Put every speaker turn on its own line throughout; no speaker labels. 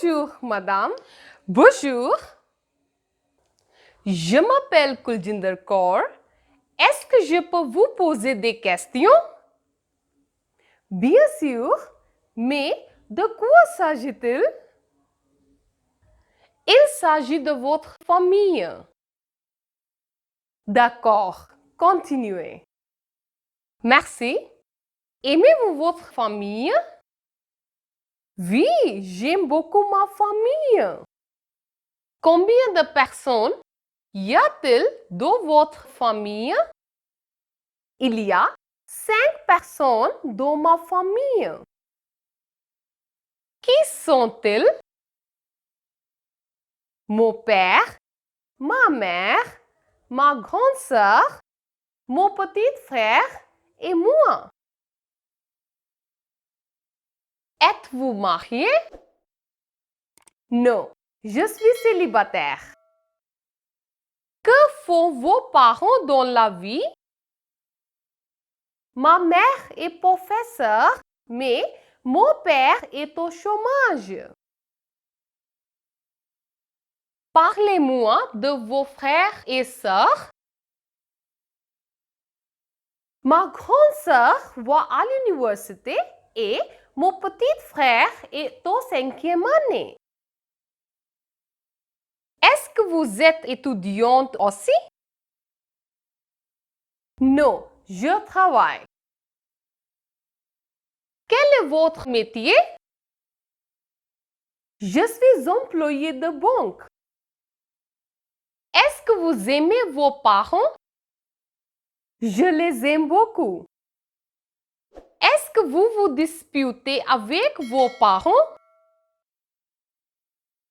Bonjour, madame. Bonjour. Je m'appelle Kuljinder Kaur. Est-ce que je peux vous poser des questions? Bien sûr, mais de quoi s'agit-il? Il s'agit de votre famille. D'accord, continuez. Merci. Aimez-vous votre famille? Oui, j'aime beaucoup ma famille. Combien de personnes y a-t-il dans votre famille? Il y a 5 personnes dans ma famille. Qui sont-ils? Mon père, ma mère, ma grande sœur, mon petit frère et moi. Êtes-vous marié? Non, je suis célibataire. Que font vos parents dans la vie? Ma mère est professeure, mais mon père est au chômage. Parlez-moi de vos frères et sœurs. Ma grande sœur va à l'université et mon petit frère est au 5e année. Est-ce que vous êtes étudiante aussi? Non, je travaille. Quel est votre métier? Je suis employé de banque. Est-ce que vous aimez vos parents? Je les aime beaucoup. Est-ce que vous vous disputez avec vos parents?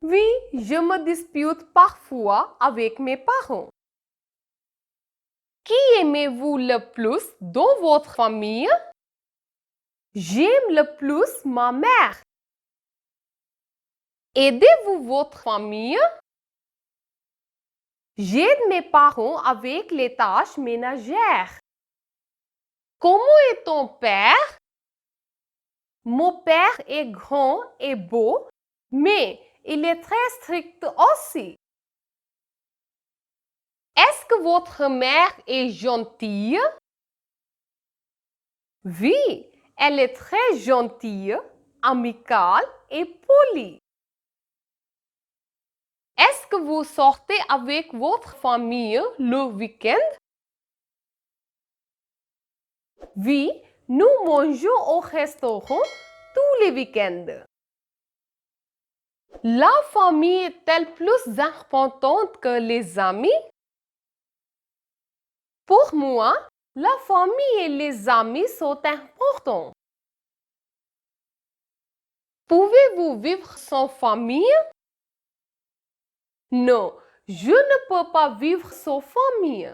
Oui, je me dispute parfois avec mes parents. Qui aimez-vous le plus dans votre famille? J'aime le plus ma mère. Aidez-vous votre famille? J'aide mes parents avec les tâches ménagères. Comment est ton père? Mon père est grand et beau, mais il est très strict aussi. Est-ce que votre mère est gentille? Oui, elle est très gentille, amicale et polie. Est-ce que vous sortez avec votre famille le week-end? Oui, nous mangeons au restaurant tous les week-ends. La famille est-elle plus importante que les amis? Pour moi, la famille et les amis sont importants. Pouvez-vous vivre sans famille? Non, je ne peux pas vivre sans famille.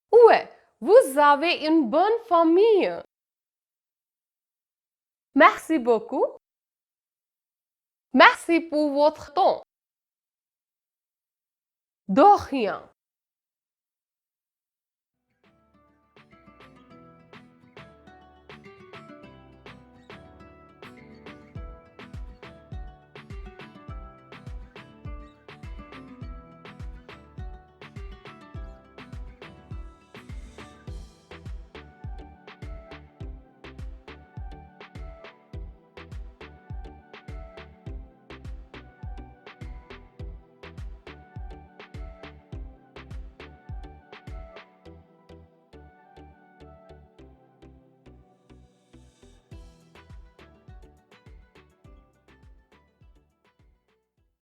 Ouais, vous avez une bonne famille. Merci beaucoup. Merci pour votre temps. De rien.